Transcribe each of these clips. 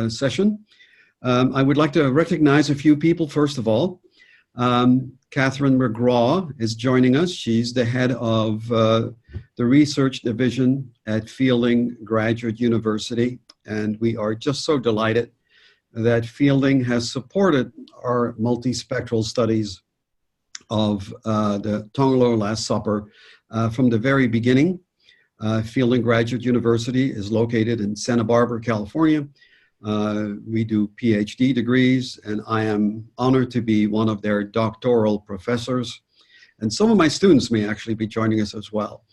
session. I would like to recognize a few people, first of all. Catherine McGraw is joining us. She's the head of the research division at Fielding Graduate University, and we are just so delighted that Fielding has supported our multispectral studies of the Tongerlo Last Supper from the very beginning. Fielding Graduate University is located in Santa Barbara, California. We do PhD degrees, and I am honored to be one of their doctoral professors. And some of my students may actually be joining us as well.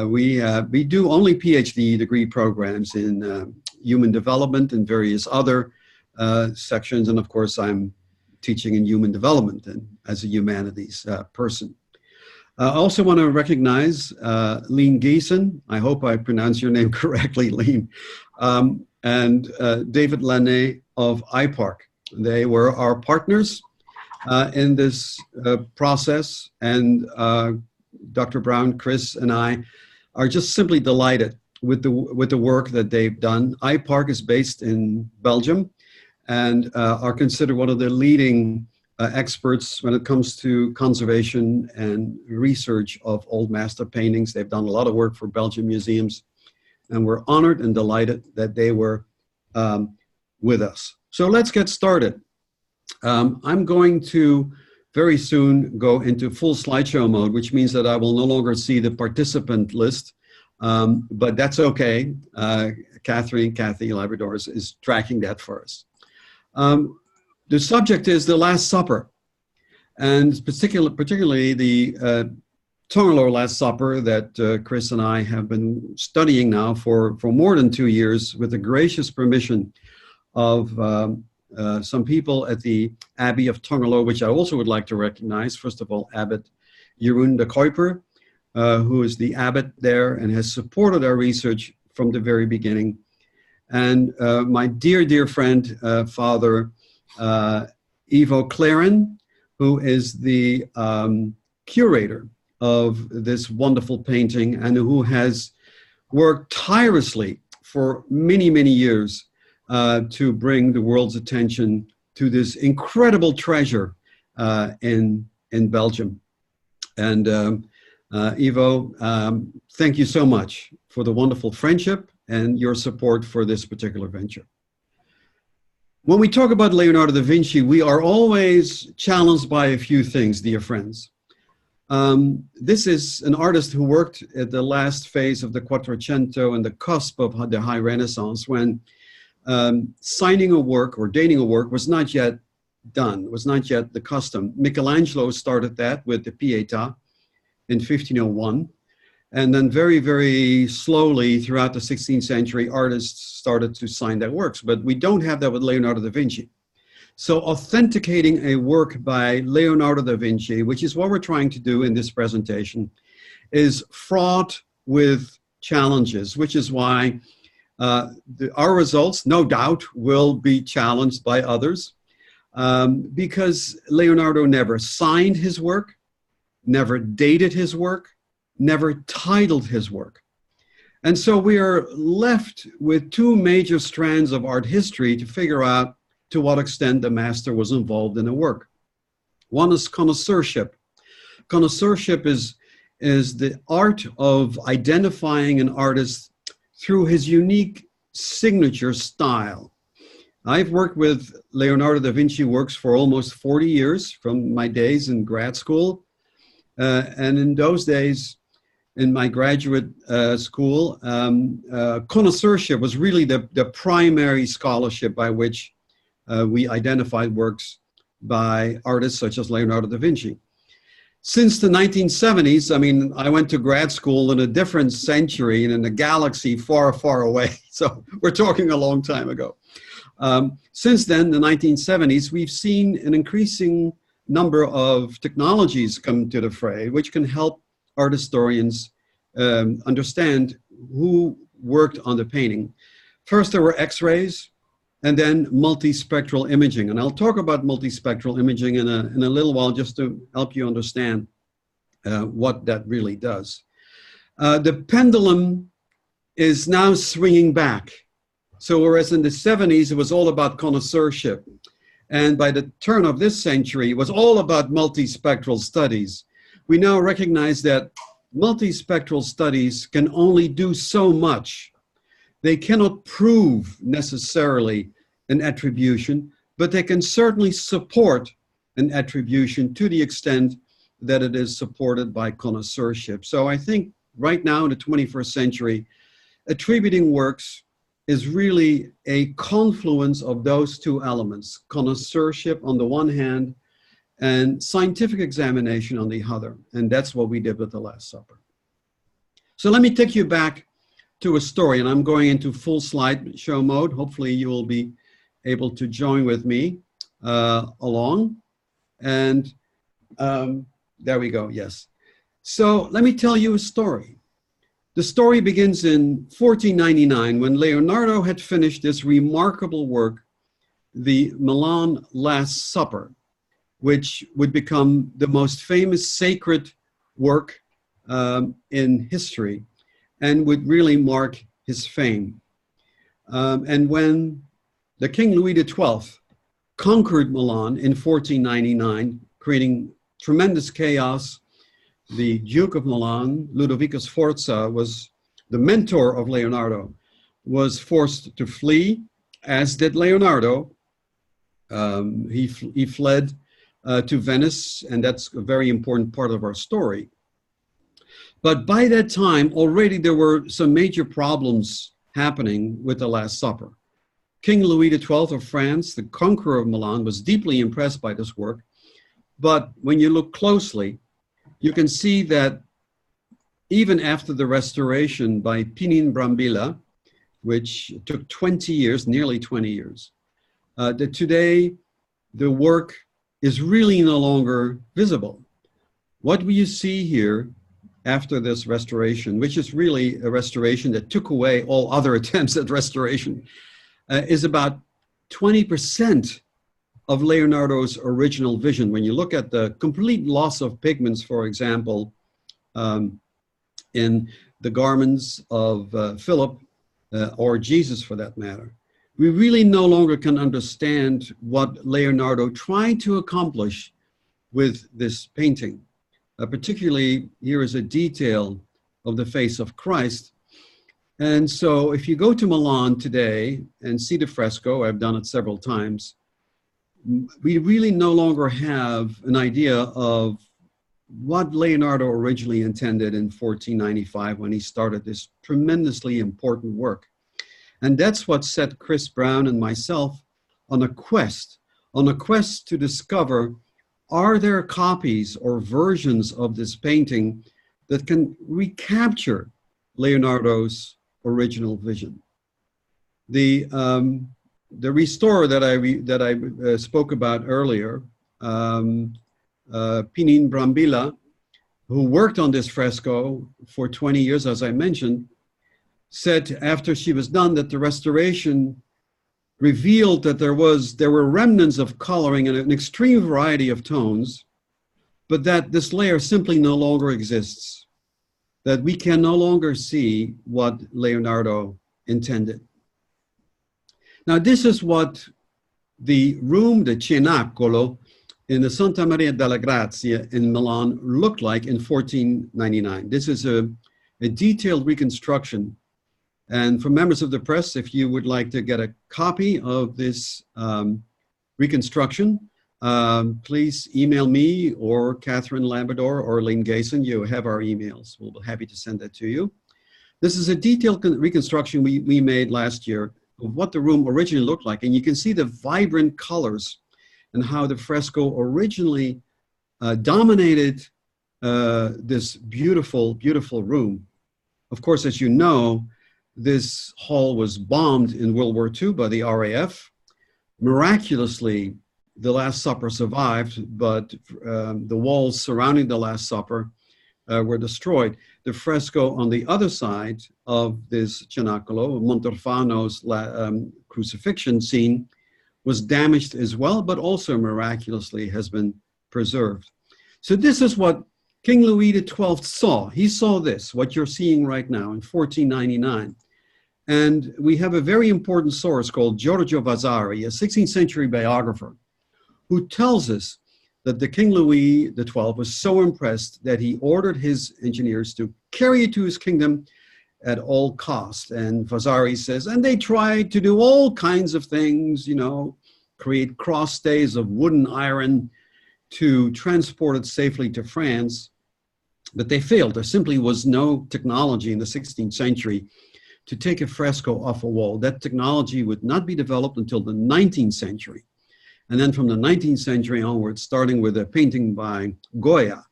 We do only PhD degree programs in human development and various other sections. And of course, I'm teaching in human development and as a humanities person. I also want to recognize Lean Geeson. I hope I pronounced your name correctly, Lean. And David Laney of IPARC. They were our partners in this process, and Dr. Brown, Chris, and I are just simply delighted with the work that they've done. IPARC is based in Belgium and are considered one of the leading experts when it comes to conservation and research of old master paintings. They've done a lot of work for Belgian museums, and we're honored and delighted that they were with us. So let's get started. I'm going to very soon go into full slideshow mode, which means that I will no longer see the participant list, but that's okay. Kathy Labrador is tracking that for us. The subject is the Last Supper, and particularly the Tongerlo Last Supper that Chris and I have been studying now for more than 2 years with the gracious permission of some people at the Abbey of Tongerlo, which I also would like to recognize. First of all, Abbot Jeroen de Kuiper, who is the abbot there and has supported our research from the very beginning. And my dear, dear friend, Father Ivo Claren, who is the curator of this wonderful painting and who has worked tirelessly for many, many years to bring the world's attention to this incredible treasure in Belgium. And Ivo, thank you so much for the wonderful friendship and your support for this particular venture. When we talk about Leonardo da Vinci, we are always challenged by a few things, dear friends. This is an artist who worked at the last phase of the Quattrocento and the cusp of the High Renaissance, when signing a work or dating a work was not yet done, was not yet the custom. Michelangelo started that with the Pietà in 1501. And then very, very slowly throughout the 16th century, artists started to sign their works. But we don't have that with Leonardo da Vinci. So authenticating a work by Leonardo da Vinci, which is what we're trying to do in this presentation, is fraught with challenges, which is why our results, no doubt, will be challenged by others, because Leonardo never signed his work, never dated his work, never titled his work. And so we are left with two major strands of art history to figure out to what extent the master was involved in a work. One is connoisseurship. Connoisseurship is the art of identifying an artist through his unique signature style. I've worked with Leonardo da Vinci works for almost 40 years from my days in grad school. And in those days, in my graduate school, connoisseurship was really the primary scholarship by which we identified works by artists such as Leonardo da Vinci. Since the 1970s, I mean, I went to grad school in a different century and in a galaxy far, far away. So we're talking a long time ago. Since then, the 1970s, we've seen an increasing number of technologies come to the fray, which can help art historians understand who worked on the painting. First, there were X-rays, and then multispectral imaging. And I'll talk about multispectral imaging in a little while, just to help you understand what that really does. The pendulum is now swinging back So whereas in the 70s, it was all about connoisseurship. And by the turn of this century, it was all about multispectral studies. We now recognize that multispectral studies can only do so much. They cannot prove necessarily an attribution, but they can certainly support an attribution to the extent that it is supported by connoisseurship. So I think right now in the 21st century, attributing works is really a confluence of those two elements, connoisseurship on the one hand and scientific examination on the other. And that's what we did with the Last Supper. So let me take you back to a story, and I'm going into full slideshow mode. Hopefully you will be able to join with me along. And there we go, yes. So let me tell you a story. The story begins in 1499 when Leonardo had finished this remarkable work, the Milan Last Supper, which would become the most famous sacred work in history and would really mark his fame. And when the King Louis XII conquered Milan in 1499, creating tremendous chaos, the Duke of Milan, Ludovico Sforza, was the mentor of Leonardo, was forced to flee, as did Leonardo. He fled to Venice, and that's a very important part of our story. But by that time, already there were some major problems happening with the Last Supper. King Louis XII of France, the conqueror of Milan, was deeply impressed by this work. But when you look closely, you can see that even after the restoration by Pininfarina, which took 20 years, nearly 20 years, that today the work is really no longer visible. What you see here after this restoration, which is really a restoration that took away all other attempts at restoration, is about 20% of Leonardo's original vision. When you look at the complete loss of pigments, for example, in the garments of Philip, or Jesus for that matter, we really no longer can understand what Leonardo tried to accomplish with this painting. Particularly, here is a detail of the face of Christ. And so if you go to Milan today and see the fresco, I've done it several times, we really no longer have an idea of what Leonardo originally intended in 1495 when he started this tremendously important work. And that's what set Chris Brown and myself on a quest to discover, are there copies or versions of this painting that can recapture Leonardo's original vision? The restorer that I spoke about earlier, Pininfarina, who worked on this fresco for 20 years, as I mentioned, said after she was done that the restoration revealed that there were remnants of coloring and an extreme variety of tones, but that this layer simply no longer exists, that we can no longer see what Leonardo intended. Now, this is what the room, the Cenacolo, in the Santa Maria della Grazia in Milan looked like in 1499. This is a detailed reconstruction. And for members of the press, if you would like to get a copy of this reconstruction, please email me or Catherine Lambador or Lynn Gayson. You have our emails. We'll be happy to send that to you. This is a detailed reconstruction we made last year of what the room originally looked like. And you can see the vibrant colors and how the fresco originally dominated this beautiful, beautiful room. Of course, as you know, this hall was bombed in World War II by the RAF. Miraculously, the Last Supper survived, but the walls surrounding the Last Supper were destroyed. The fresco on the other side of this Cenacolo, Montalbano's crucifixion scene, was damaged as well, but also miraculously has been preserved. So this is what King Louis XII saw. He saw this, what you're seeing right now in 1499. And we have a very important source called Giorgio Vasari, a 16th century biographer, who tells us that the King Louis XII was so impressed that he ordered his engineers to carry it to his kingdom at all cost. And Vasari says, and they tried to do all kinds of things, you know, create cross stays of wood and iron to transport it safely to France, but they failed. There simply was no technology in the 16th century to take a fresco off a wall. That technology would not be developed until the 19th century. And then from the 19th century onwards, starting with a painting by Goya,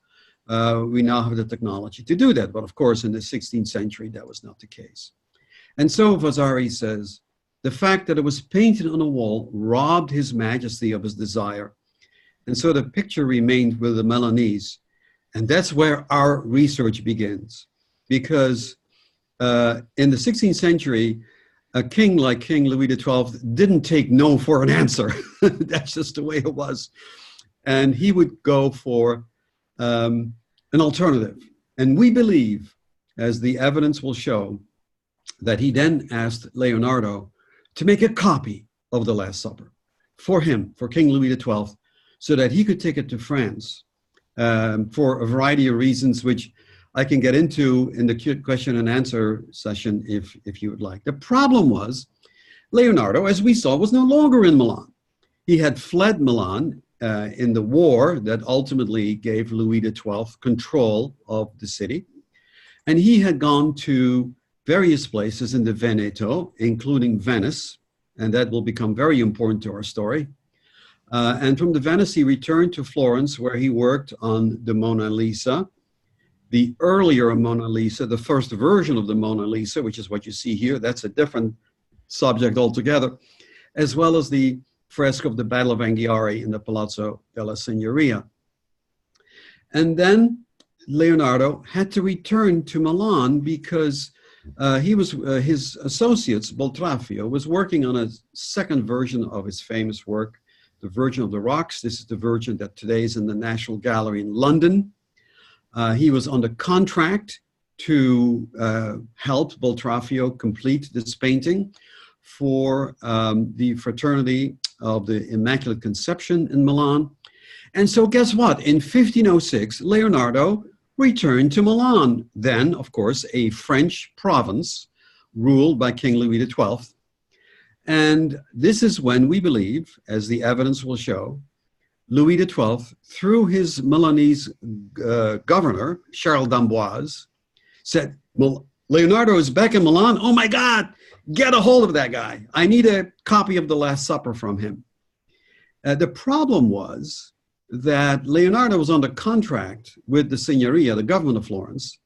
we now have the technology to do that. But of course, in the 16th century, that was not the case. And so Vasari says, the fact that it was painted on a wall robbed His Majesty of his desire. And so the picture remained with the Milanese. And that's where our research begins. Because in the 16th century, a king like King Louis XII didn't take no for an answer. That's just the way it was. And he would go for an alternative. And we believe, as the evidence will show, that he then asked Leonardo to make a copy of the Last Supper for him, for King Louis XII, so that he could take it to France for a variety of reasons, which I can get into in the question and answer session if you would like. The problem was Leonardo, as we saw, was no longer in Milan. He had fled Milan in the war that ultimately gave Louis XII control of the city. And he had gone to various places in the Veneto, including Venice, and that will become very important to our story. And from the Venice, he returned to Florence, where he worked on the Mona Lisa, the earlier Mona Lisa, the first version of the Mona Lisa, which is what you see here. That's a different subject altogether, as well as the fresco of the Battle of Anghiari in the Palazzo della Signoria. And then Leonardo had to return to Milan because his associates, Boltraffio, was working on a second version of his famous work, The Virgin of the Rocks. This is the Virgin that today is in the National Gallery in London. He was under contract to help Boltraffio complete this painting for the Fraternity of the Immaculate Conception in Milan. And so guess what? In 1506, Leonardo returned to Milan, then, of course, a French province ruled by King Louis XII. And this is when we believe, as the evidence will show, Louis XII, through his Milanese governor, Charles d'Amboise, said, well, Leonardo is back in Milan. Oh my God, get a hold of that guy. I need a copy of the Last Supper from him. The problem was that Leonardo was under contract with the Signoria, the government of Florence,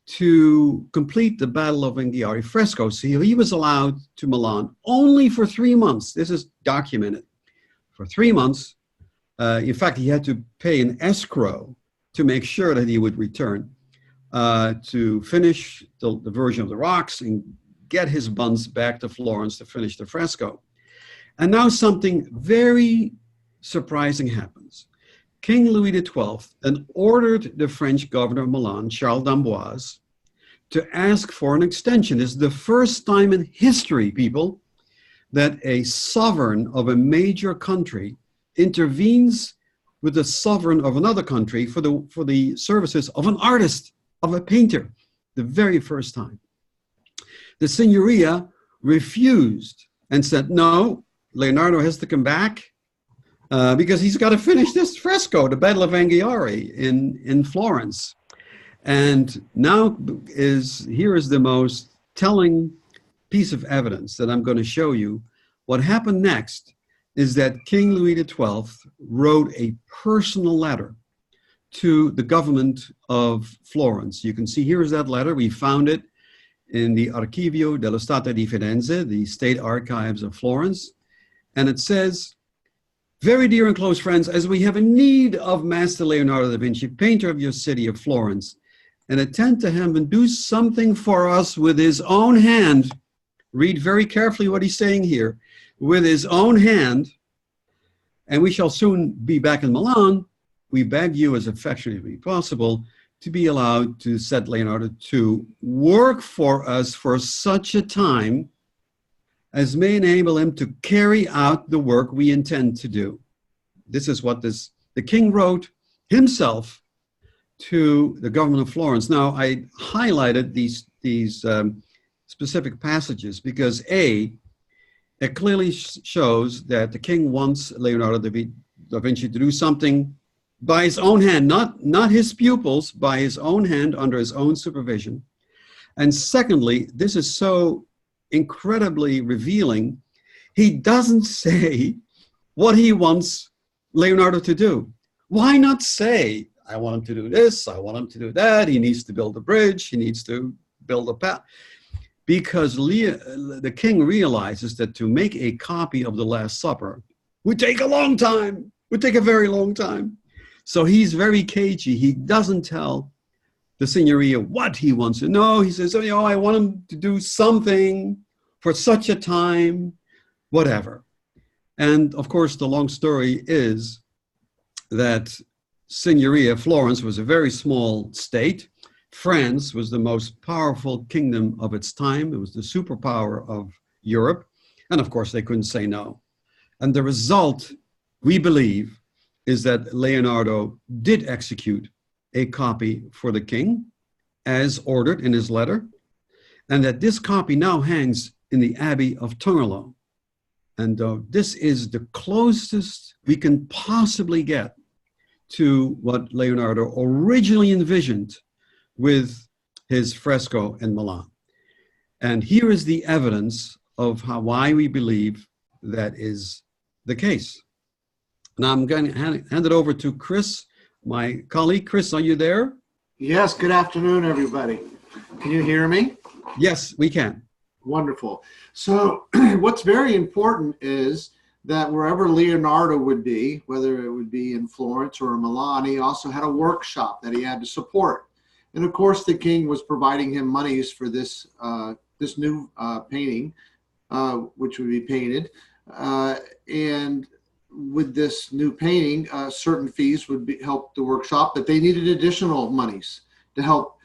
to complete the Battle of Anghiari fresco. So he was allowed to Milan only for 3 months. This is documented. For 3 months. In fact, he had to pay an escrow to make sure that he would return to finish the Virgin of the Rocks and get his buns back to Florence to finish the fresco. And now something very surprising happens. King Louis XII then ordered the French governor of Milan, Charles d'Amboise, to ask for an extension. This is the first time in history, people, that a sovereign of a major country intervenes with the sovereign of another country for the services of an artist, of a painter, the very first time. The Signoria refused and said, no, Leonardo has to come back because he's got to finish this fresco, the Battle of Anghiari in Florence. And now here is the most telling piece of evidence that I'm going to show you. What happened next is that King Louis XII wrote a personal letter to the government of Florence. You can see here is that letter. We found it in the Archivio dello Stato di Firenze, the state archives of Florence. And it says, very dear and close friends, as we have a need of Master Leonardo da Vinci, painter of your city of Florence, and attend to him and do something for us with his own hand. Read very carefully what he's saying here. With his own hand, and we shall soon be back in Milan, we beg you as affectionately as possible to be allowed to set Leonardo to work for us for such a time as may enable him to carry out the work we intend to do. This is what the king wrote himself to the government of Florence. Now, I highlighted these specific passages because it clearly shows that the king wants Leonardo da Vinci to do something by his own hand, not his pupils, by his own hand, under his own supervision. And secondly, this is so incredibly revealing. He doesn't say what he wants Leonardo to do. Why not say, I want him to do this, I want him to do that, he needs to build a bridge, he needs to build a path? Because the king realizes that to make a copy of the Last Supper would take a long time, would take a very long time. So he's very cagey. He doesn't tell the Signoria what he wants to know. He says, oh, I want him to do something for such a time, whatever. And of course, the long story is that Signoria, Florence, was a very small state. France was the most powerful kingdom of its time. It was the superpower of Europe. And of course, they couldn't say no. And the result, we believe, is that Leonardo did execute a copy for the king, as ordered in his letter, and that this copy now hangs in the Abbey of Tongerlo. And this is the closest we can possibly get to what Leonardo originally envisioned with his fresco in Milan. And here is the evidence of why we believe that is the case. Now I'm going to hand it over to Chris, my colleague. Chris, are you there? Yes, good afternoon, everybody. Can you hear me? Yes, we can. Wonderful. So what's very important is that wherever Leonardo would be, whether it would be in Florence or in Milan, he also had a workshop that he had to support. And of course, the king was providing him monies for this new painting, which would be painted. And with this new painting, certain fees would help the workshop, but they needed additional monies to help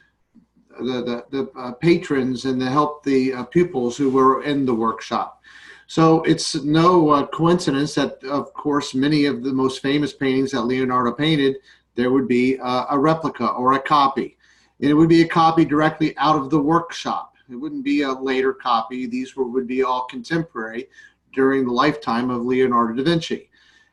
the patrons and to help the pupils who were in the workshop. So it's no coincidence that, of course, many of the most famous paintings that Leonardo painted, there would be a replica or a copy. And it would be a copy directly out of the workshop. It wouldn't be a later copy. These would be all contemporary during the lifetime of Leonardo da Vinci.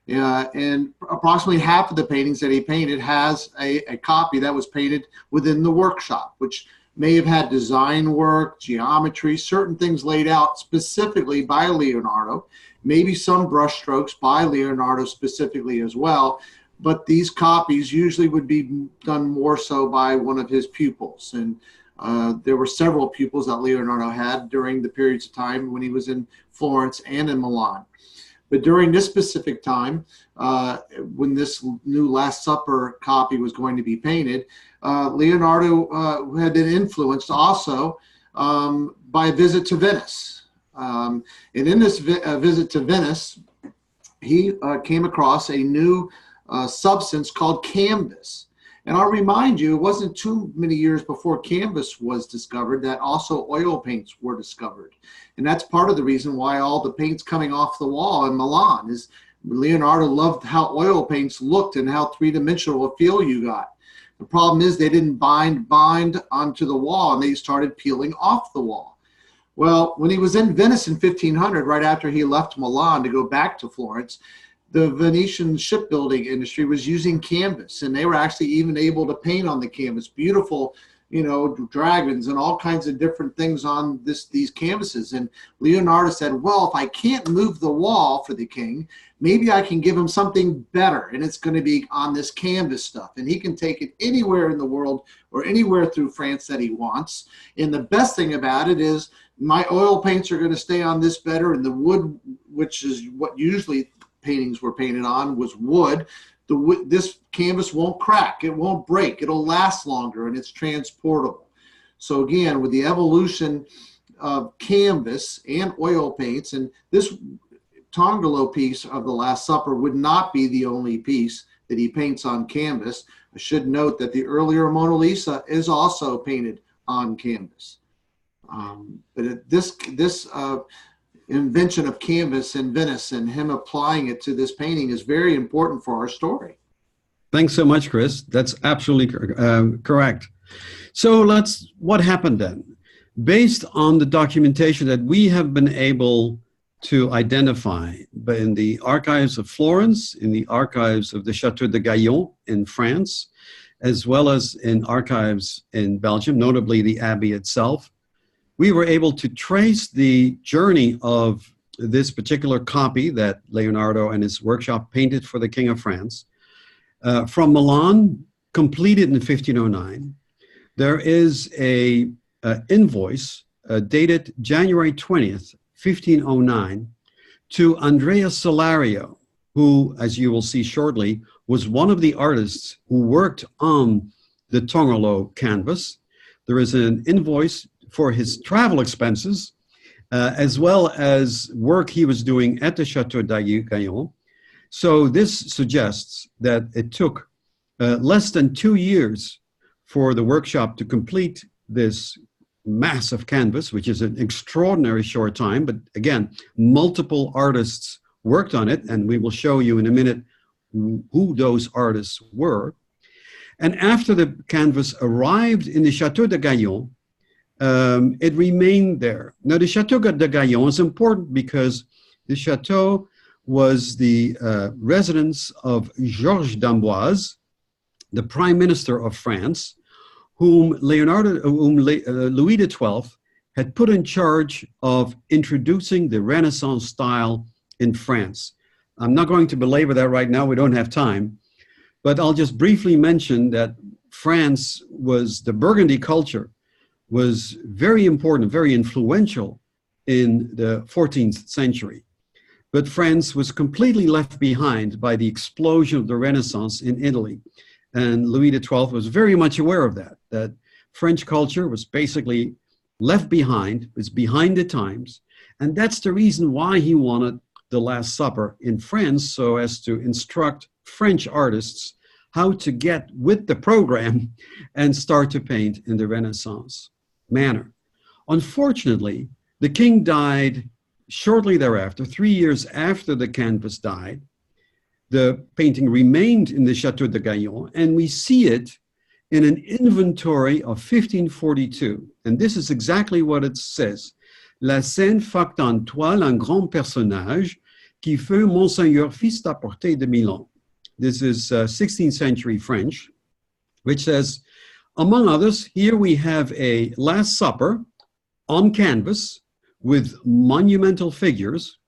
And approximately half of the paintings that he painted has a copy that was painted within the workshop, which may have had design work, geometry, certain things laid out specifically by Leonardo, maybe some brushstrokes by Leonardo specifically as well, but these copies usually would be done more so by one of his pupils. And there were several pupils that Leonardo had during the periods of time when he was in Florence and in Milan. But during this specific time, when this new Last Supper copy was going to be painted, Leonardo had been influenced also by a visit to Venice. And in this visit to Venice, he came across a new substance called canvas. And I'll remind you, it wasn't too many years before canvas was discovered that also oil paints were discovered. And that's part of the reason why all the paints coming off the wall in Milan is Leonardo loved how oil paints looked and how three-dimensional a feel you got. The problem is they didn't bind onto the wall, and they started peeling off the wall. Well, when he was in Venice in 1500, right after he left Milan to go back to Florence, the Venetian shipbuilding industry was using canvas, and they were actually even able to paint on the canvas beautiful, you know, dragons and all kinds of different things on these canvases. And Leonardo said, well, if I can't move the wall for the king, maybe I can give him something better, and it's going to be on this canvas stuff, and he can take it anywhere in the world or anywhere through France that he wants. And the best thing about it is my oil paints are going to stay on this better, and the wood, which is what usually paintings were painted on, was wood. This canvas won't crack, it won't break, it'll last longer, and it's transportable. So again, with the evolution of canvas and oil paints, and this Tongerlo piece of the Last Supper would not be the only piece that he paints on canvas. I should note that the earlier Mona Lisa is also painted on canvas. But this invention of canvas in Venice and him applying it to this painting is very important for our story. Thanks so much, Chris. That's absolutely correct. So what happened then? Based on the documentation that we have been able to identify in the archives of Florence, in the archives of the Chateau de Gaillon in France, as well as in archives in Belgium, notably the Abbey itself, we were able to trace the journey of this particular copy that Leonardo and his workshop painted for the King of France. From Milan, completed in 1509, there is a invoice dated January 20th, 1509, to Andrea Solario, who, as you will see shortly, was one of the artists who worked on the Tongerlo canvas. There is an invoice for his travel expenses, as well as work he was doing at the Chateau de Gaillon. So this suggests that it took less than 2 years for the workshop to complete this massive canvas, which is an extraordinary short time. But again, multiple artists worked on it, and we will show you in a minute who those artists were. And after the canvas arrived in the Chateau de Gaillon, it remained there. Now, the Chateau de Gaillon is important because the chateau was the residence of Georges d'Amboise, the Prime Minister of France, whom Louis XII had put in charge of introducing the Renaissance style in France. I'm not going to belabor that right now, we don't have time, but I'll just briefly mention that France was, the Burgundy culture was very important, very influential in the 14th century. But France was completely left behind by the explosion of the Renaissance in Italy. And Louis XII was very much aware of that French culture was basically left behind, was behind the times. And that's the reason why he wanted the Last Supper in France, so as to instruct French artists how to get with the program and start to paint in the Renaissance manner. Unfortunately, the king died shortly thereafter, 3 years after the canvas died. The painting remained in the Chateau de Gaillon, and we see it in an inventory of 1542. And this is exactly what it says. La scène facte en toile un grand personnage qui fut Monseigneur fils d'apporter de Milan. This is 16th century French, which says, among others, here we have a Last Supper on canvas with monumental figures,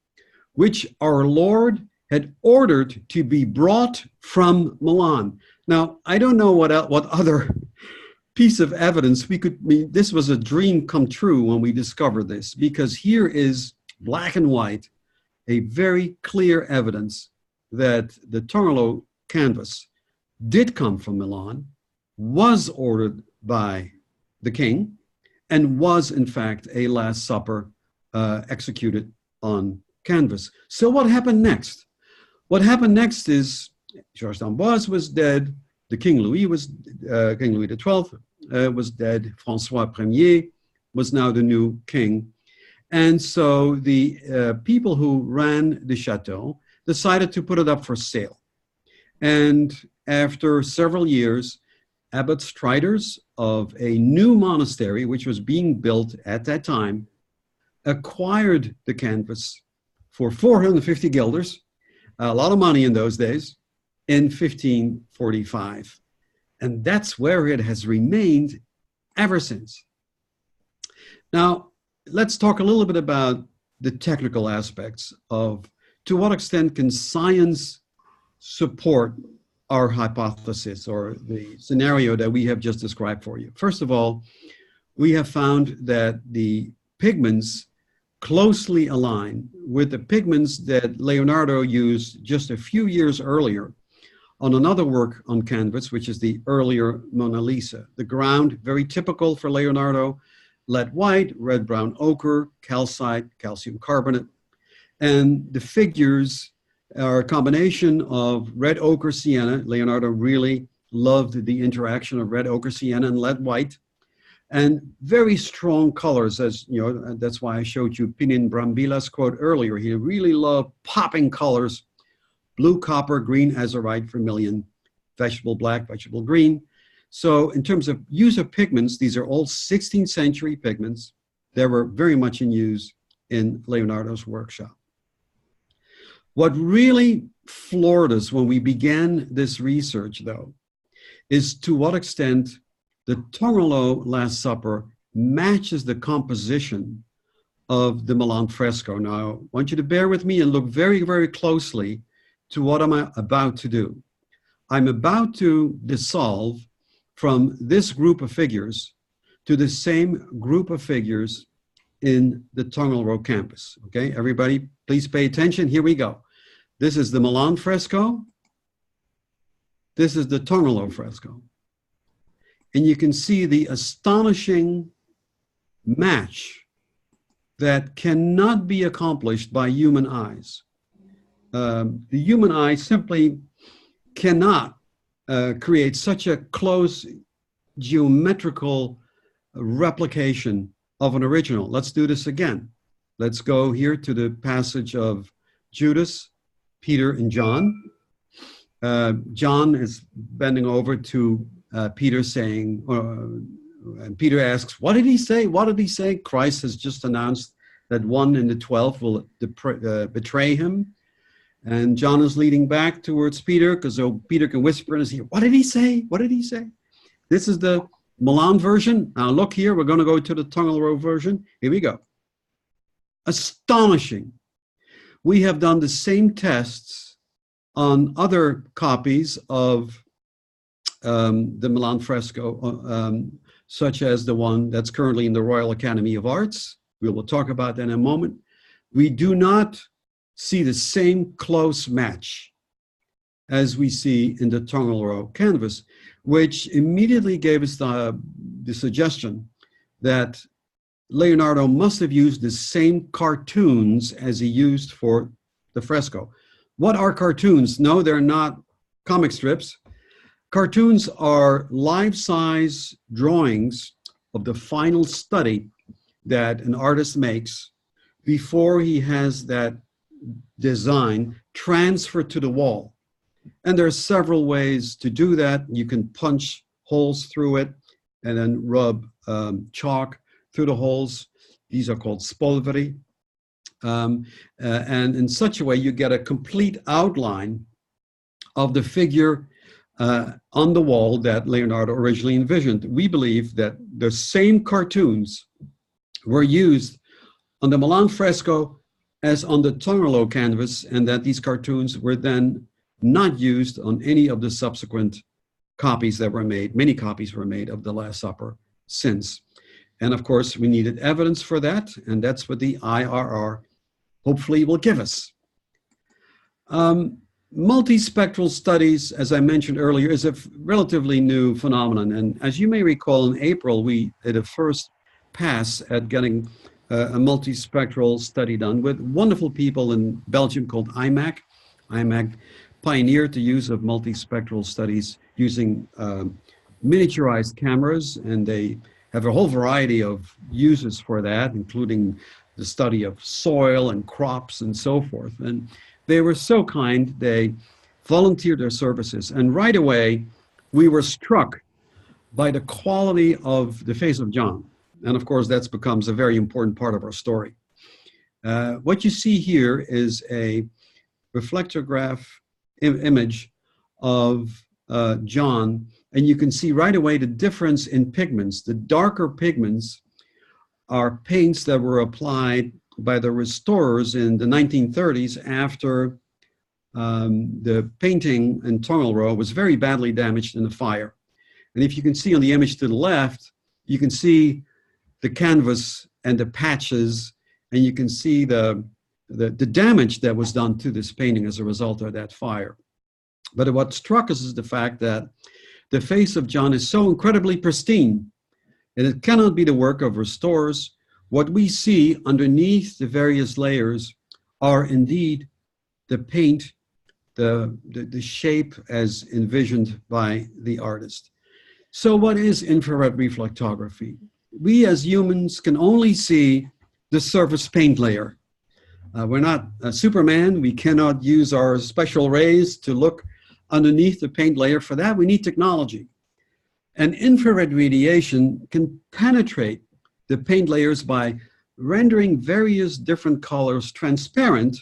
which our Lord had ordered to be brought from Milan. Now, I don't know what other piece of evidence this was a dream come true when we discovered this, because here is black and white, a very clear evidence that the Tongerlo canvas did come from Milan, was ordered by the king, and was in fact a Last Supper executed on canvas. So what happened next? What happened next is Georges d'Amboise was dead. The King Louis XII was dead. Francois Ier was now the new king. And so the people who ran the chateau decided to put it up for sale. And after several years, Abbot Striders of a new monastery, which was being built at that time, acquired the canvas for 450 guilders, a lot of money in those days, in 1545. And that's where it has remained ever since. Now, let's talk a little bit about the technical aspects of to what extent can science support our hypothesis or the scenario that we have just described for you. First of all, we have found that the pigments closely align with the pigments that Leonardo used just a few years earlier on another work on canvas, which is the earlier Mona Lisa. The ground, very typical for Leonardo, lead white, red brown ochre, calcite, calcium carbonate. And the figures are a combination of red ochre sienna. Leonardo really loved the interaction of red ochre sienna and lead white. and very strong colors. As you know, that's why I showed you Pinin Brambila's quote earlier. He really loved popping colors: blue, copper, green, azurite, vermilion, vegetable black, vegetable green. So in terms of use of pigments, these are all 16th century pigments that were very much in use in Leonardo's workshop. What really floored us when we began this research, though, is to what extent the Tongerlo Last Supper matches the composition of the Milan fresco. Now, I want you to bear with me and look very, very closely to what I'm about to do. I'm about to dissolve from this group of figures to the same group of figures in the Tongerlo campus. Okay, everybody, please pay attention. Here we go. This is the Milan fresco. This is the Tongerlo fresco. And you can see the astonishing match that cannot be accomplished by human eyes. The human eye simply cannot create such a close geometrical replication of an original. Let's do this again. Let's go here to the passage of Judas, Peter, and John. John is bending over to Peter saying, and Peter asks, what did he say? What did he say? Christ has just announced that 1 in the 12 will betray him. And John is leading back towards Peter because Peter can whisper in his ear, what did he say? What did he say? This is the Milan version. Now look here, we're going to go to the Tongerlo version. Here we go. Astonishing. We have done the same tests on other copies of the Milan fresco, such as the one that's currently in the Royal Academy of Arts. We will talk about that in a moment. We do not see the same close match as we see in the Tongerlo canvas, which immediately gave us the suggestion that Leonardo must have used the same cartoons as he used for the fresco. What are cartoons? No, they're not comic strips. Cartoons are life-size drawings of the final study that an artist makes before he has that design transferred to the wall. And there are several ways to do that. You can punch holes through it and then rub chalk through the holes. These are called spolveri. And in such a way, you get a complete outline of the figure on the wall that Leonardo originally envisioned. We believe that the same cartoons were used on the Milan fresco as on the Tongerlo canvas, and that these cartoons were then not used on any of the subsequent copies that were made. Many copies were made of the Last Supper since. And of course, we needed evidence for that, and that's what the IRR hopefully will give us. Multispectral studies, as I mentioned earlier, is a relatively new phenomenon. And as you may recall, in April, we did a first pass at getting a multispectral study done with wonderful people in Belgium called IMAC. IMAC pioneered the use of multispectral studies using miniaturized cameras, and they have a whole variety of uses for that, including the study of soil and crops and so forth. And they were so kind, they volunteered their services. And right away, we were struck by the quality of the face of John. And of course, that becomes a very important part of our story. What you see here is a reflectograph image of John, and you can see right away the difference in pigments. The darker pigments are paints that were applied by the restorers in the 1930s after the painting in Tongerlo was very badly damaged in the fire. And if you can see on the image to the left, you can see the canvas and the patches, and you can see the damage that was done to this painting as a result of that fire. But what struck us is the fact that the face of John is so incredibly pristine, and it cannot be the work of restorers. What we see underneath the various layers are indeed the paint, the shape as envisioned by the artist. So what is infrared reflectography? we as humans can only see the surface paint layer. We're not Superman. We cannot use our special rays to look underneath the paint layer. For that, we need technology. And infrared radiation can penetrate the paint layers by rendering various different colors transparent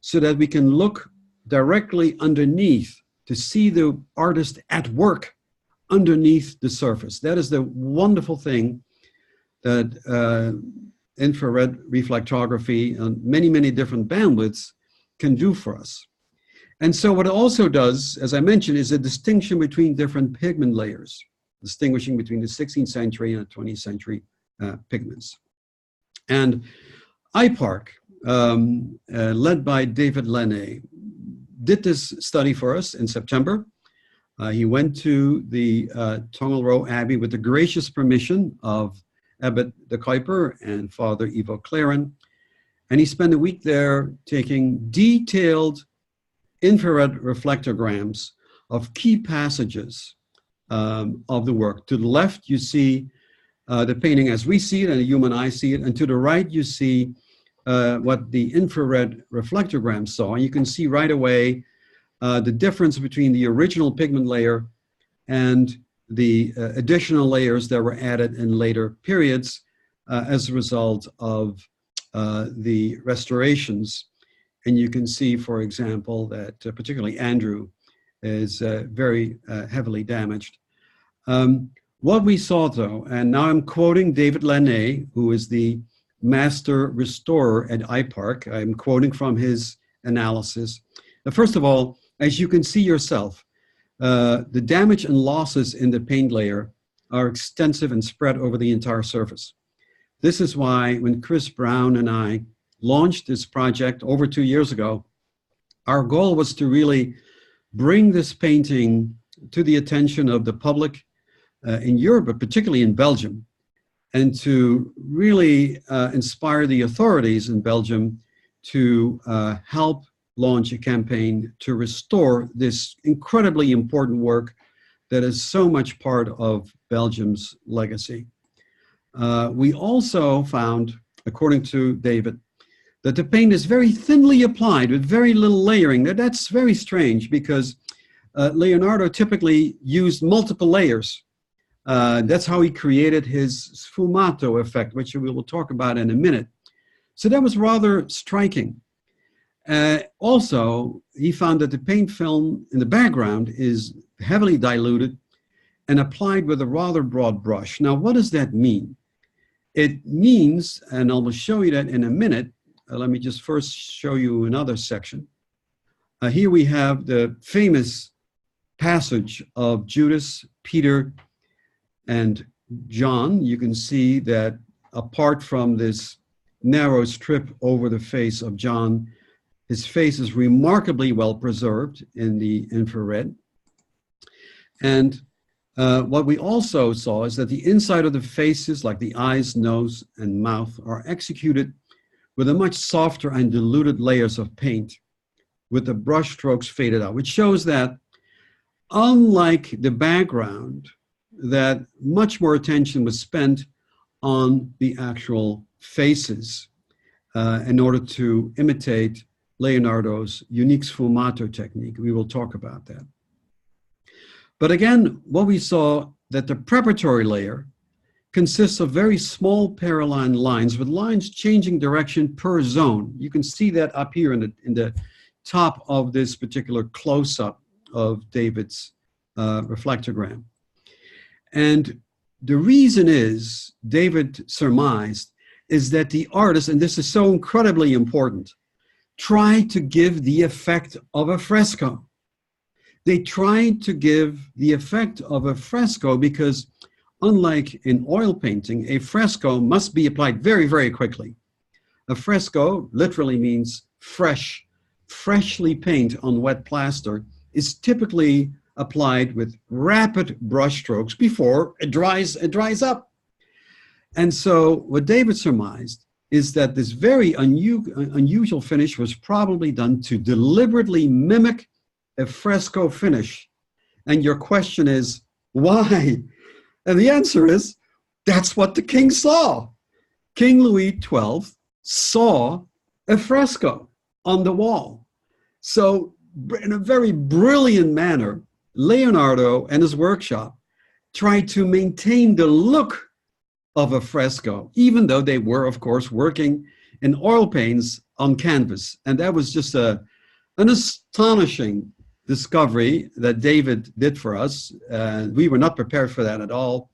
so that we can look directly underneath to see the artist at work underneath the surface. That is the wonderful thing that infrared reflectography on many, many different bandwidths can do for us. And so what it also does, as I mentioned, is a distinction between different pigment layers, distinguishing between the 16th century and the 20th century pigments. And IPARC, led by David Lenné, did this study for us in September. He went to the Tongerlo Abbey with the gracious permission of Abbot de Kuyper and Father Ivo Claren. And he spent a week there taking detailed infrared reflectograms of key passages of the work. To the left, you see the painting as we see it and the human eye see it. And to the right, you see what the infrared reflectogram saw. And you can see right away the difference between the original pigment layer and the additional layers that were added in later periods as a result of the restorations. And you can see, for example, that particularly Andrew is very heavily damaged. What we saw, though, and now I'm quoting David Lenné, who is the master restorer at IPARC. I'm quoting from his analysis. First of all, as you can see yourself, the damage and losses in the paint layer are extensive and spread over the entire surface. This is why when Chris Brown and I launched this project over 2 years ago, our goal was to really bring this painting to the attention of the public in Europe, but particularly in Belgium, and to really inspire the authorities in Belgium to help launch a campaign to restore this incredibly important work that is so much part of Belgium's legacy. We also found, according to David, that the paint is very thinly applied with very little layering. That's very strange because Leonardo typically used multiple layers. That's how he created his sfumato effect, which we will talk about in a minute. So that was rather striking. Also, he found that the paint film in the background is heavily diluted and applied with a rather broad brush. Now, what does that mean? It means, and I will show you that in a minute. Let me just first show you another section. Here we have the famous passage of Judas, Peter, and John. You can see that apart from this narrow strip over the face of John, his face is remarkably well preserved in the infrared. And what we also saw is that the inside of the faces, like the eyes, nose, and mouth, are executed with a much softer and diluted layers of paint, with the brush strokes faded out, which shows that unlike the background, that much more attention was spent on the actual faces in order to imitate Leonardo's unique sfumato technique. We will talk about that. But again, what we saw that the preparatory layer consists of very small paralleling lines with lines changing direction per zone. You can see that up here in the top of this particular close-up of David's reflectogram. And the reason is, David surmised, is that the artist, and this is so incredibly important, tried to give the effect of a fresco. They tried to give the effect of a fresco because, unlike in oil painting, a fresco must be applied very, very quickly. A fresco literally means fresh, freshly paint on wet plaster is typically applied with rapid brush strokes before it dries up. And so what David surmised is that this very unusual finish was probably done to deliberately mimic a fresco finish. And your question is, why? And the answer is, That's what the king saw. King Louis XII saw a fresco on the wall. So in a very brilliant manner, Leonardo and his workshop tried to maintain the look of a fresco, even though they were, of course, working in oil paints on canvas. And that was just an astonishing discovery that David did for us. We were not prepared for that at all,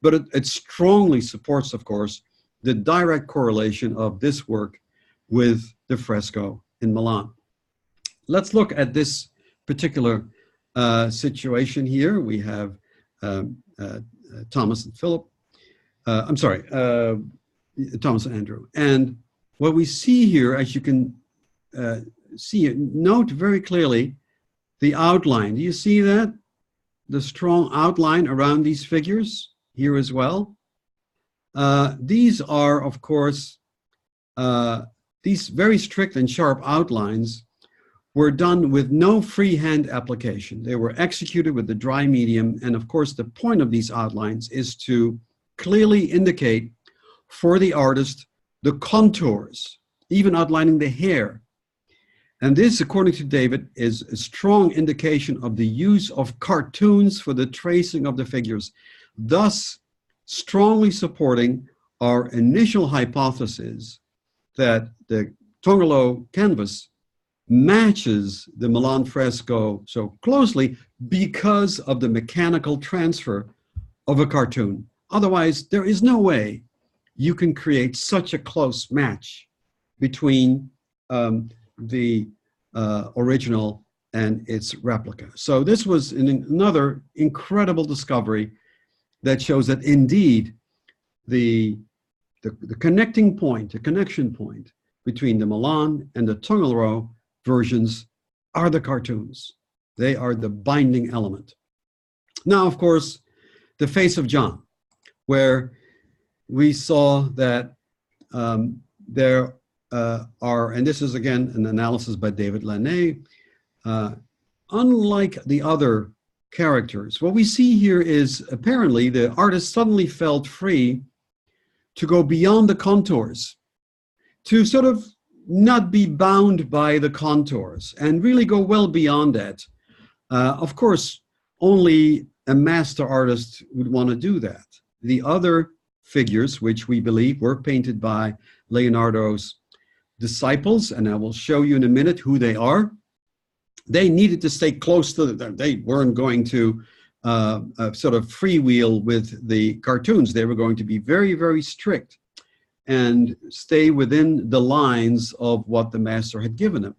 but it strongly supports, of course, the direct correlation of this work with the fresco in Milan. Let's look at this particular situation here. We have Thomas and Philip. Thomas and Andrew. And what we see here, as you can note very clearly, the outline. Do you see that? The strong outline around these figures here as well. These are, of course, these very strict and sharp outlines were done with no freehand application. They were executed with the dry medium. And of course, the point of these outlines is to clearly indicate for the artist the contours, even outlining the hair. And this, according to David, is a strong indication of the use of cartoons for the tracing of the figures, thus strongly supporting our initial hypothesis that the Tongerlo canvas matches the Milan fresco so closely because of the mechanical transfer of a cartoon. Otherwise, there is no way you can create such a close match between the original and its replica. So this was another incredible discovery that shows that indeed the connecting point, the connection point between the Milan and the Tongerlo versions are the cartoons. They are the binding element. Now, of course, the face of John, where we saw that there are, and this is again an analysis by David Laney, unlike the other characters, what we see here is apparently the artist suddenly felt free to go beyond the contours, to sort of not be bound by the contours and really go well beyond that. Of course, only a master artist would want to do that. The other figures, which we believe were painted by Leonardo's disciples, and I will show you in a minute who they are, they needed to stay close to them. They weren't going to sort of freewheel with the cartoons. They were going to be very, very strict and stay within the lines of what the master had given him.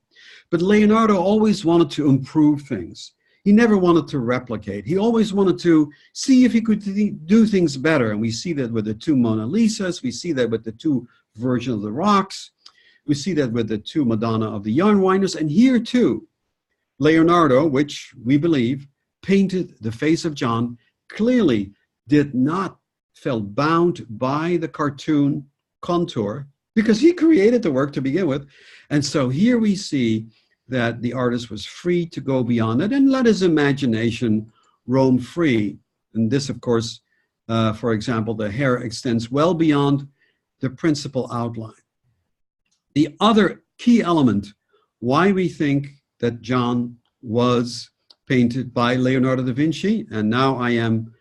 But Leonardo always wanted to improve things. He never wanted to replicate. He always wanted to see if he could do things better. And we see that with the two Mona Lisas. We see that with the two Virgin of the Rocks. We see that with the two Madonna of the Yarn Winders. And here too, Leonardo, which we believe painted the face of John, clearly did not feel bound by the cartoon contour because he created the work to begin with. And so here we see that the artist was free to go beyond it and let his imagination roam free. And this, of course, for example, the hair extends well beyond the principal outline. The other key element why we think that John was painted by Leonardo da Vinci, and now I am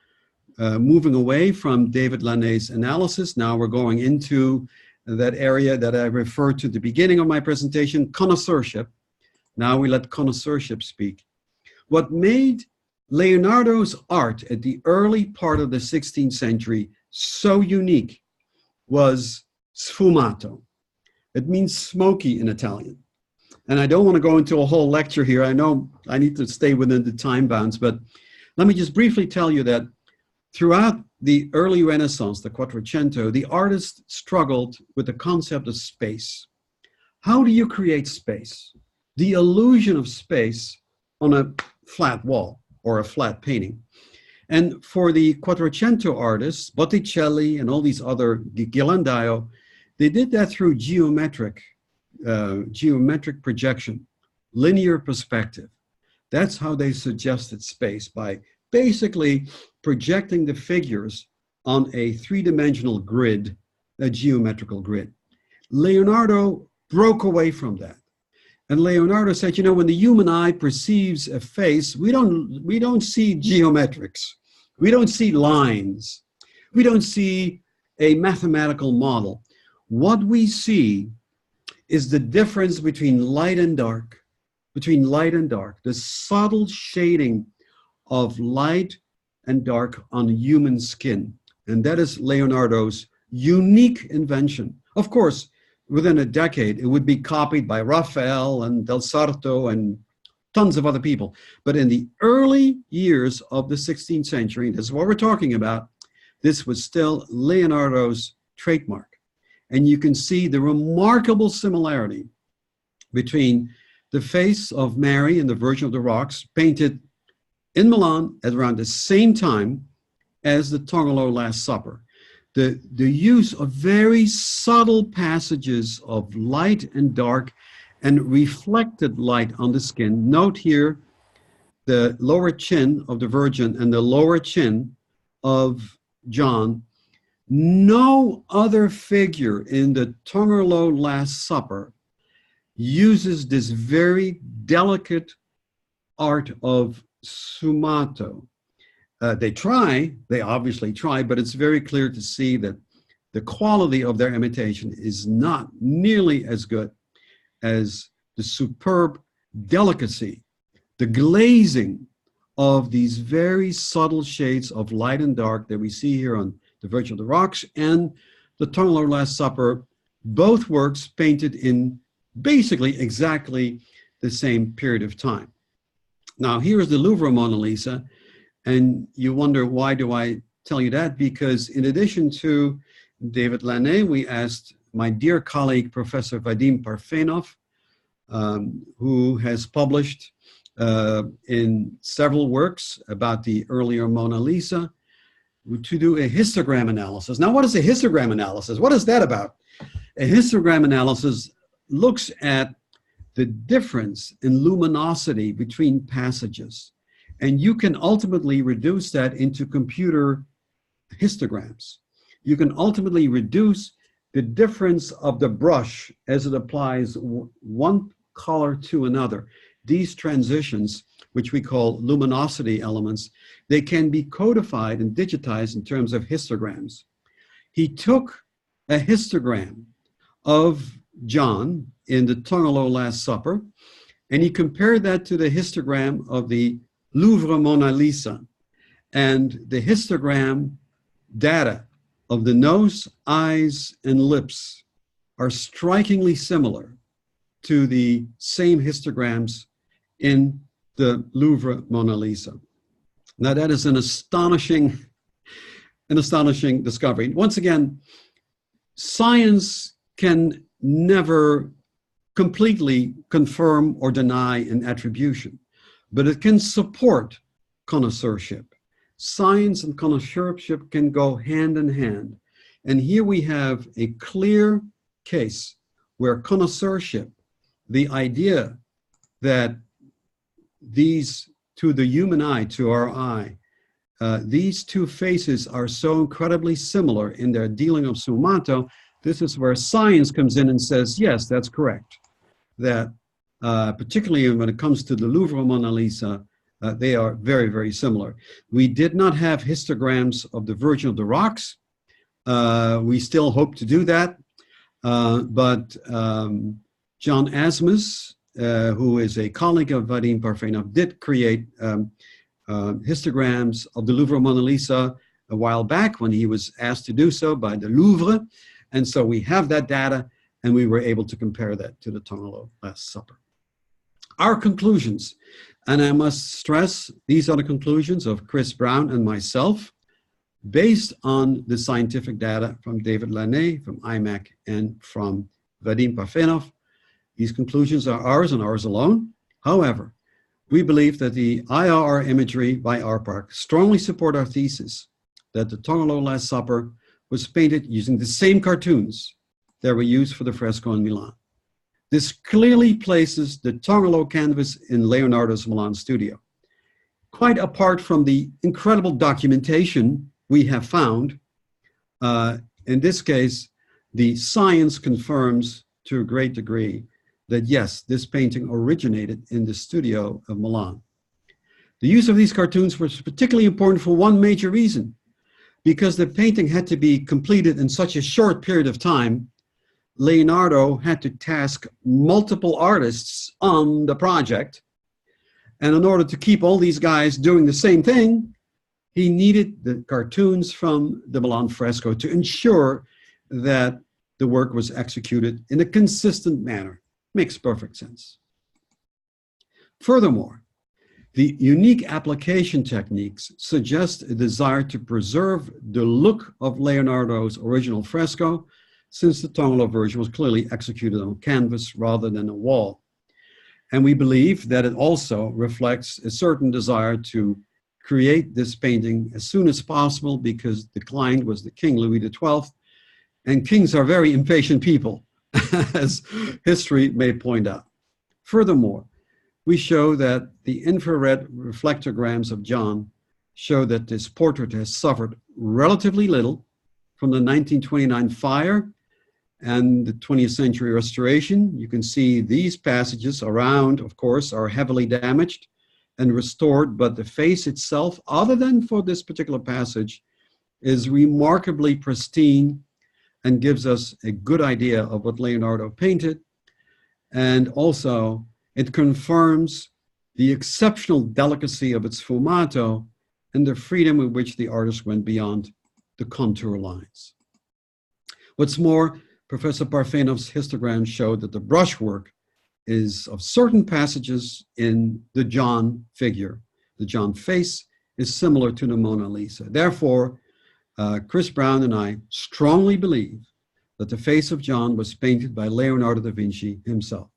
moving away from David Laney's analysis. Now we're going into that area that I referred to at the beginning of my presentation, connoisseurship. Now we let connoisseurship speak. What made Leonardo's art at the early part of the 16th century so unique was sfumato. It means smoky in Italian. And I don't want to go into a whole lecture here. I know I need to stay within the time bounds, but let me just briefly tell you that throughout the early Renaissance, the Quattrocento, the artists struggled with the concept of space. How do you create space? The illusion of space on a flat wall or a flat painting. And for the Quattrocento artists, Botticelli and all these other, Ghirlandaio, they did that through geometric projection, linear perspective. That's how they suggested space, by basically projecting the figures on a three-dimensional grid, a geometrical grid. Leonardo broke away from that. And Leonardo said, you know, when the human eye perceives a face, we don't see geometrics. We don't see lines. We don't see a mathematical model. What we see is the difference between light and dark, the subtle shading of light and dark on human skin. And that is Leonardo's unique invention. Of course, within a decade, it would be copied by Raphael and Del Sarto and tons of other people. But in the early years of the 16th century, and this is what we're talking about, this was still Leonardo's trademark. And you can see the remarkable similarity between the face of Mary and the Virgin of the Rocks, painted in Milan at around the same time as the Tongerlo Last Supper. The use of very subtle passages of light and dark and reflected light on the skin. Note here the lower chin of the Virgin and the lower chin of John. No other figure in the Tongerlo Last Supper uses this very delicate art of sfumato. They obviously try, but it's very clear to see that the quality of their imitation is not nearly as good as the superb delicacy, the glazing of these very subtle shades of light and dark that we see here on the Virgin of the Rocks and the Tongerlo Last Supper, both works painted in basically exactly the same period of time. Now, here's the Louvre Mona Lisa, and you wonder, why do I tell you that? Because in addition to David Lannet, we asked my dear colleague, Professor Vadim Parfenov, who has published in several works about the earlier Mona Lisa, to do a histogram analysis. Now, what is a histogram analysis? What is that about? A histogram analysis looks at the difference in luminosity between passages. And you can ultimately reduce that into computer histograms. You can ultimately reduce the difference of the brush as it applies one color to another. These transitions, which we call luminosity elements, they can be codified and digitized in terms of histograms. He took a histogram of John in the Tongerlo Last Supper, and he compared that to the histogram of the Louvre Mona Lisa, and the histogram data of the nose, eyes, and lips are strikingly similar to the same histograms in the Louvre Mona Lisa. Now that is an astonishing discovery. Once again, science can never completely confirm or deny an attribution, but it can support connoisseurship. Science and connoisseurship can go hand in hand. And here we have a clear case where connoisseurship, the idea that these, to the human eye, to our eye, these two faces are so incredibly similar in their dealing of sfumato. This is where science comes in and says, yes, that's correct. That particularly when it comes to the Louvre Mona Lisa, they are very, very similar. We did not have histograms of the Virgin of the Rocks. We still hope to do that. But John Asmus, who is a colleague of Vadim Parfenov, did create histograms of the Louvre Mona Lisa a while back when he was asked to do so by the Louvre. And so we have that data, and we were able to compare that to the Tongerlo Last Supper. Our conclusions, and I must stress, these are the conclusions of Chris Brown and myself, based on the scientific data from David Lannet, from IMAC, and from Vadim Parfenov. These conclusions are ours and ours alone. However, we believe that the IRR imagery by RPark strongly support our thesis that the Tongerlo Last Supper was painted using the same cartoons that were used for the fresco in Milan. This clearly places the Tongerlo canvas in Leonardo's Milan studio. Quite apart from the incredible documentation we have found In this case, the science confirms to a great degree that yes, this painting originated in the studio of Milan. The use of these cartoons was particularly important for one major reason, because the painting had to be completed in such a short period of time. Leonardo had to task multiple artists on the project. And in order to keep all these guys doing the same thing, he needed the cartoons from the Milan fresco to ensure that the work was executed in a consistent manner. Makes perfect sense. Furthermore, the unique application techniques suggest a desire to preserve the look of Leonardo's original fresco, since the Tongerlo version was clearly executed on canvas rather than a wall. And we believe that it also reflects a certain desire to create this painting as soon as possible, because the client was the King Louis XII, and kings are very impatient people, as history may point out. Furthermore, we show that the infrared reflectograms of John show that this portrait has suffered relatively little from the 1929 fire and the 20th century restoration. You can see these passages around, of course, are heavily damaged and restored, but the face itself, other than for this particular passage, is remarkably pristine and gives us a good idea of what Leonardo painted. And also, it confirms the exceptional delicacy of its sfumato and the freedom with which the artist went beyond the contour lines. What's more, Professor Parfenov's histograms showed that the brushwork is of certain passages in the John figure. The John face is similar to the Mona Lisa. Therefore, Chris Brown and I strongly believe that the face of John was painted by Leonardo da Vinci himself.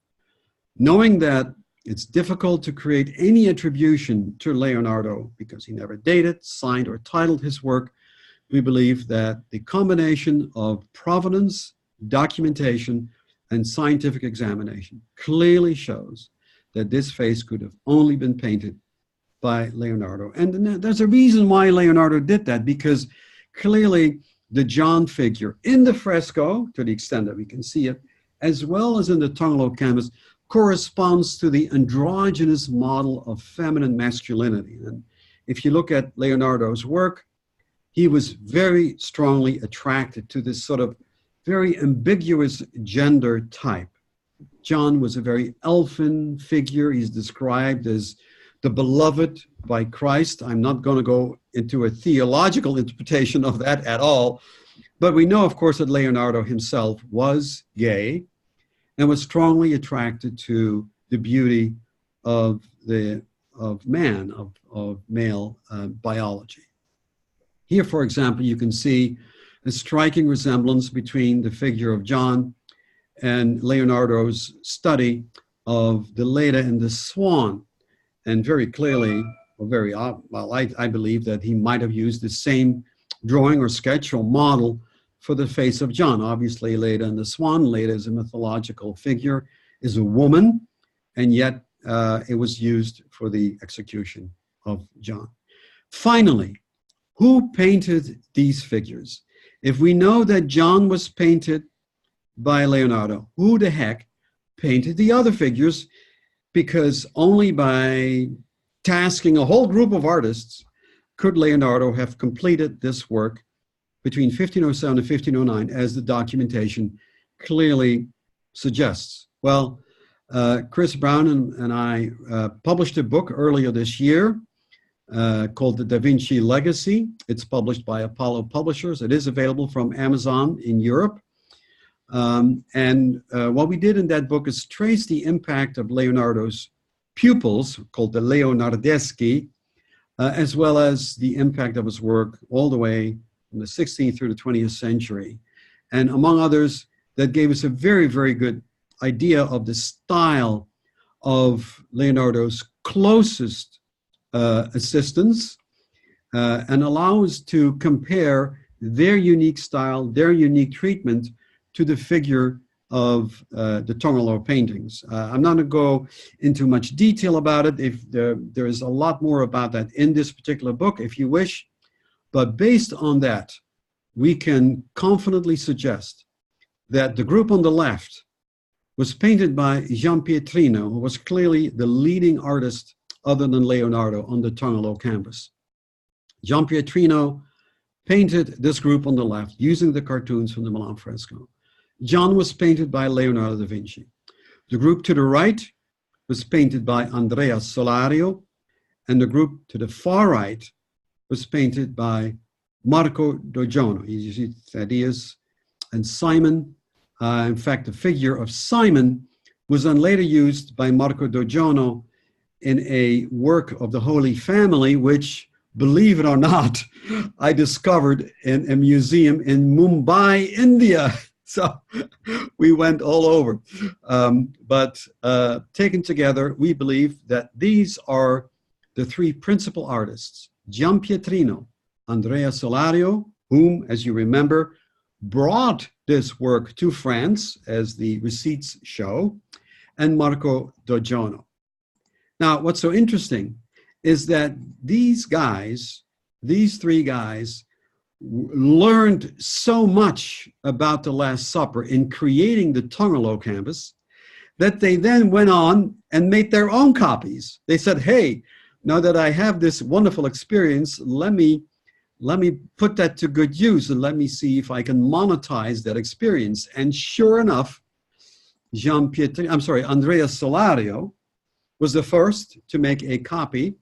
Knowing that it's difficult to create any attribution to Leonardo because he never dated, signed, or titled his work, we believe that the combination of provenance, documentation, and scientific examination clearly shows that this face could have only been painted by Leonardo. And there's a reason why Leonardo did that, because clearly the John figure in the fresco, to the extent that we can see it, as well as in the Tongerlo canvas, corresponds to the androgynous model of feminine masculinity. And if you look at Leonardo's work, he was very strongly attracted to this sort of very ambiguous gender type. John was a very elfin figure. He's described as the beloved by Christ. I'm not going to go into a theological interpretation of that at all, but we know, of course, that Leonardo himself was gay and was strongly attracted to the beauty of male biology. Here, for example, you can see a striking resemblance between the figure of John and Leonardo's study of the Leda and the Swan. And very clearly, I believe that he might have used the same drawing or sketch or model for the face of John. Obviously, Leda and the Swan. Leda is a mythological figure, is a woman, and yet it was used for the execution of John. Finally, who painted these figures? If we know that John was painted by Leonardo, who the heck painted the other figures? Because only by tasking a whole group of artists could Leonardo have completed this work between 1507 and 1509, as the documentation clearly suggests. Well, Chris Brown and I published a book earlier this year called The Da Vinci Legacy. It's published by Apollo Publishers. It is available from Amazon in Europe. What we did in that book is trace the impact of Leonardo's pupils, called the Leonardeschi, as well as the impact of his work all the way from the 16th through the 20th century. And among others, that gave us a very, very good idea of the style of Leonardo's closest assistants, and allow us to compare their unique style, their unique treatment to the figure of the Tongerlo paintings. I'm not going to go into much detail about it. If there is a lot more about that in this particular book, if you wish. But based on that, we can confidently suggest that the group on the left was painted by Jean-Pierre, who was clearly the leading artist other than Leonardo on the Tongerlo canvas. Jean-Pierre painted this group on the left using the cartoons from the Milan fresco. John was painted by Leonardo da Vinci. The group to the right was painted by Andrea Solario, and the group to the far right was painted by Marco Dogiono. You see Thaddeus and Simon. In fact, the figure of Simon was then later used by Marco Dogiono in a work of the Holy Family, which, believe it or not, I discovered in a museum in Mumbai, India. So we went all over. But taken together, we believe that these are the three principal artists: Giampietrino, Andrea Solario, whom, as you remember, brought this work to France, as the receipts show, and Marco Dogiono. Now, what's so interesting is that these three guys, learned so much about the Last Supper in creating the Tongerlo canvas that they then went on and made their own copies. They said, hey, now that I have this wonderful experience, let me put that to good use and let me see if I can monetize that experience. And sure enough, Andrea Solario was the first to make a copy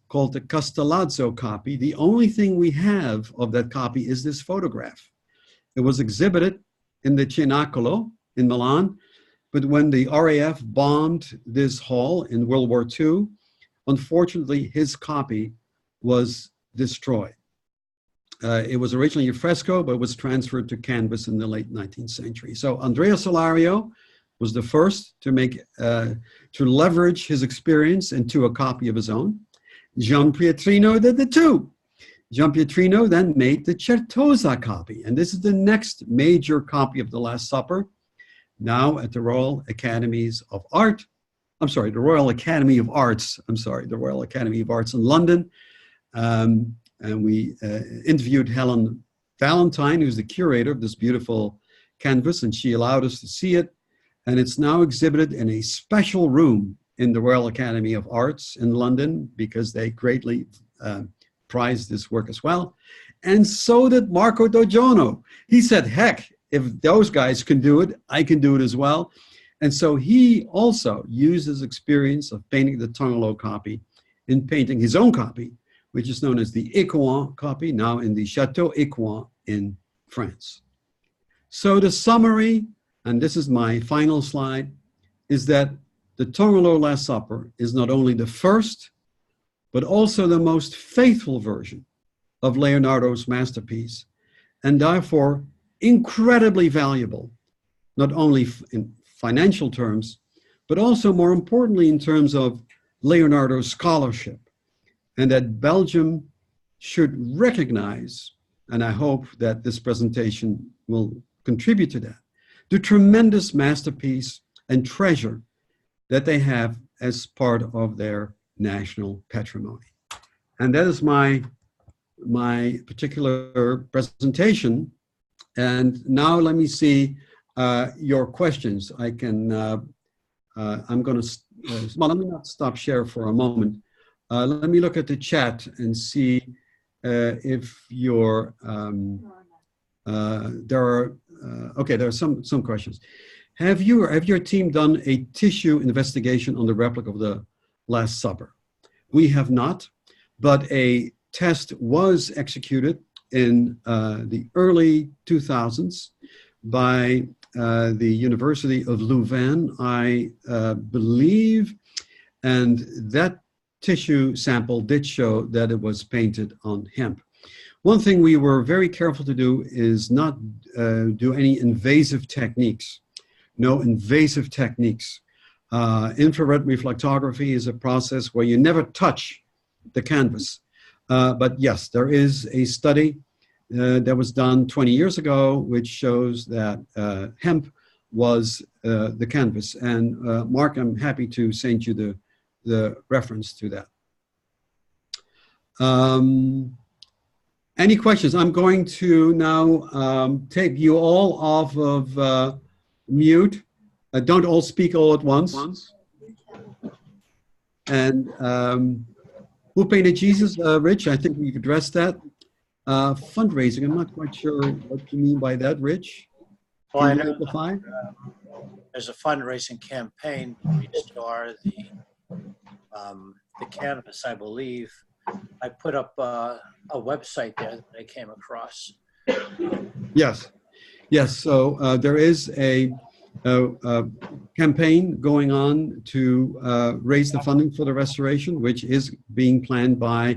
called the Castellazzo copy. The only thing we have of that copy is this photograph. It was exhibited in the Cenacolo in Milan, but when the RAF bombed this hall in World War II, unfortunately, his copy was destroyed. It was originally a fresco, but was transferred to canvas in the late 19th century. So Andrea Solario was the first to to leverage his experience into a copy of his own. Jean-Pierre did the two. Jean-Pierre then made the Certosa copy, and this is the next major copy of the Last Supper, now at the Royal Academy of Arts in London. And we interviewed Helen Valentine, who's the curator of this beautiful canvas, and she allowed us to see it. And it's now exhibited in a special room in the Royal Academy of Arts in London because they greatly prized this work as well. And so did Marco Dogiono. He said, heck, if those guys can do it, I can do it as well. And so he also used his experience of painting the Tongerlo copy in painting his own copy, which is known as the Écouen copy, now in the Chateau Écouen in France. So the summary, and this is my final slide, is that the Tongerlo Last Supper is not only the first, but also the most faithful version of Leonardo's masterpiece, and therefore incredibly valuable, not only in financial terms, but also more importantly in terms of Leonardo's scholarship, and that Belgium should recognize, and I hope that this presentation will contribute to that, the tremendous masterpiece and treasure that they have as part of their national patrimony. And that is my particular presentation. And now let me see your questions. I'm going to, well, let me not stop share for a moment. Let me look at the chat and see if there are some questions. Have you or have your team done a tissue investigation on the replica of the Last Supper? We have not, but a test was executed in the early 2000s by the University of Louvain, I believe, and that tissue sample did show that it was painted on hemp. One thing we were very careful to do is not do any invasive techniques. No invasive techniques. Infrared reflectography is a process where you never touch the canvas. But yes, there is a study that was done 20 years ago, which shows that hemp was the canvas. And Mark, I'm happy to send you the reference to that. Any questions? I'm going to now take you all off of mute. Don't all speak all at once. And who painted Jesus? Rich, I think we've addressed that. Fundraising, I'm not quite sure what you mean by that, Rich. Well, Can you amplify? There's a fundraising campaign to restore the canvas, I believe. I put up a website there that I came across. Yes. So there is a campaign going on to raise the funding for the restoration, which is being planned by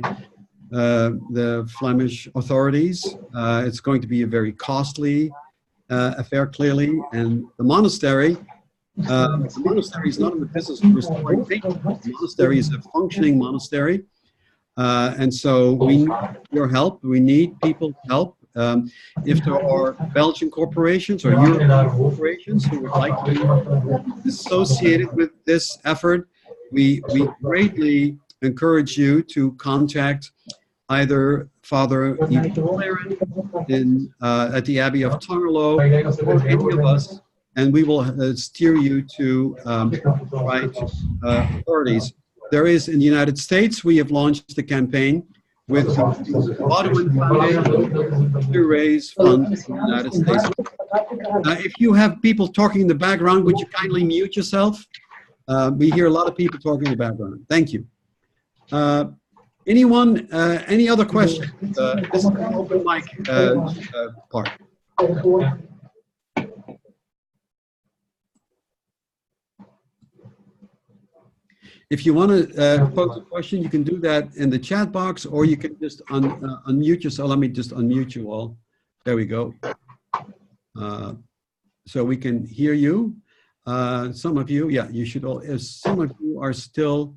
the Flemish authorities. It's going to be a very costly affair, clearly, and the monastery is not in the business of restoring things. The monastery is a functioning monastery, and so we need your help. We need people's help. If there are Belgian corporations or European corporations who would like to be associated with this effort, we greatly encourage you to contact either Father at the Abbey of Tongerlo or any of us, and we will steer you to right authorities. There is, in the United States, we have launched the campaign with the Audubon Foundation to raise funds in the United States. If you have people talking in the background, would you kindly mute yourself? We hear a lot of people talking in the background. Thank you. Anyone, any other questions? This is an open mic part. If you want to pose a question, you can do that in the chat box, or you can just unmute yourself. Let me just unmute you all. There we go. So we can hear you. Some of you, yeah, you should all, some of you are still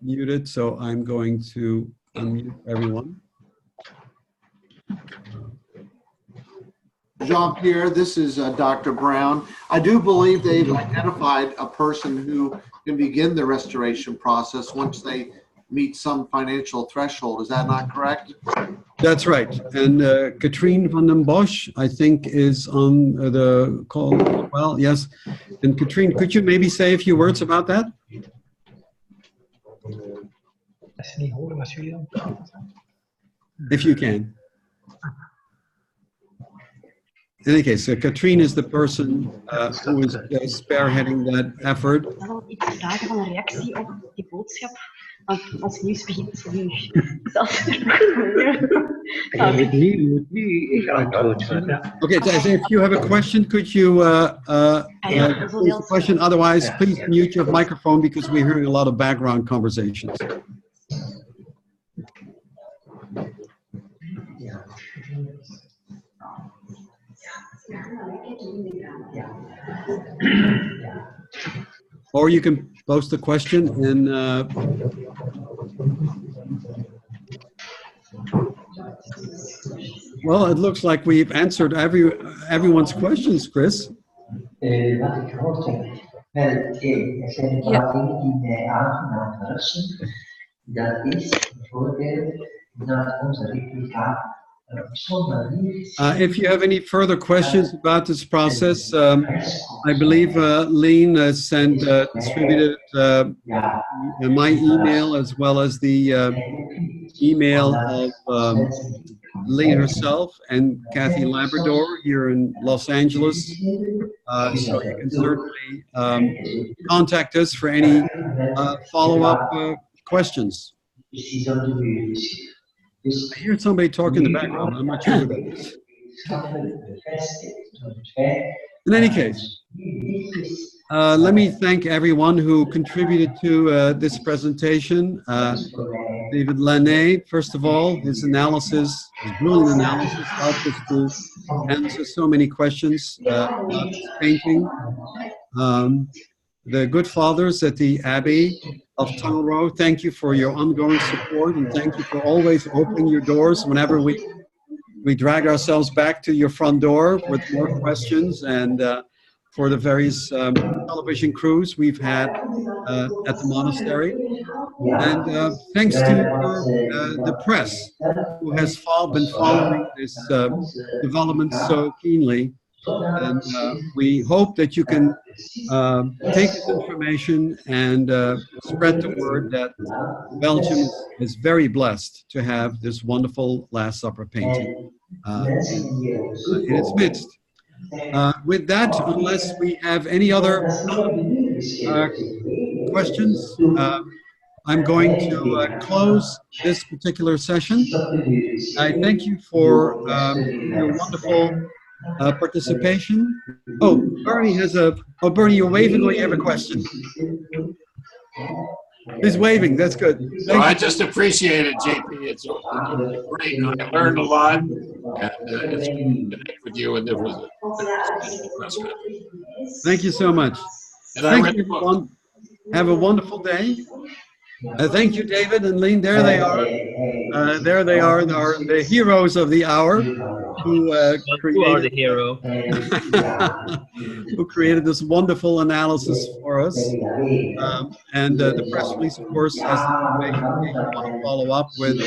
muted, so I'm going to unmute everyone. Jean-Pierre, this is Dr. Brown. I do believe they've identified a person who can begin the restoration process once they meet some financial threshold. Is that not correct? That's right. And Katrien van den Bosch, I think, is on the call. Well, yes. And Katrien, could you maybe say a few words about that? If you can. In any case, Katrien is the person who is spearheading that effort. Okay, so if you have a question, could you pose the question? Otherwise, please mute your microphone because we're hearing a lot of background conversations. Or you can post the question and well, it looks like we've answered everyone's questions, Chris. If you have any further questions about this process, I believe Lean has distributed my email as well as the email of Lean herself and Kathy Labrador here in Los Angeles. So you can certainly contact us for any follow-up questions. I hear somebody talk in the background. I'm not sure who that is. In any case, let me thank everyone who contributed to this presentation. David Lanné, first of all, his analysis, his brilliant analysis, helped us to answer so many questions about this painting. The good fathers at the Abbey of Tongerlo, thank you for your ongoing support, and thank you for always opening your doors whenever we drag ourselves back to your front door with more questions. And for the various television crews we've had at the monastery. And thanks to the press, who has been following this development so keenly. And we hope that you can take this information and spread the word that Belgium is very blessed to have this wonderful Last Supper painting in its midst. With that, unless we have any other questions, I'm going to close this particular session. I thank you for your wonderful participation. Oh, Bernie has Bernie, you're waving or you have a question? He's waving, that's good. Well, I just appreciate it, JP. It's great. I learned a lot, and it's great to connect with you, and there was a press conference. Thank you so much. And Thank you, everyone. Have a wonderful day. Thank you, David and Lean. There they are. There they are, the heroes of the hour who created the hero. who created this wonderful analysis for us. And the press release, of course, has the information in case you want to follow up with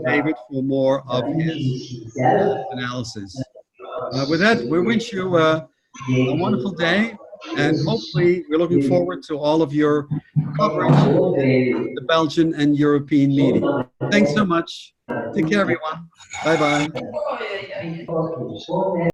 David for more of his analysis. With that, we wish you a wonderful day. And hopefully, we're looking forward to all of your coverage of the Belgian and European media. Thanks so much. Take care, everyone. Bye-bye.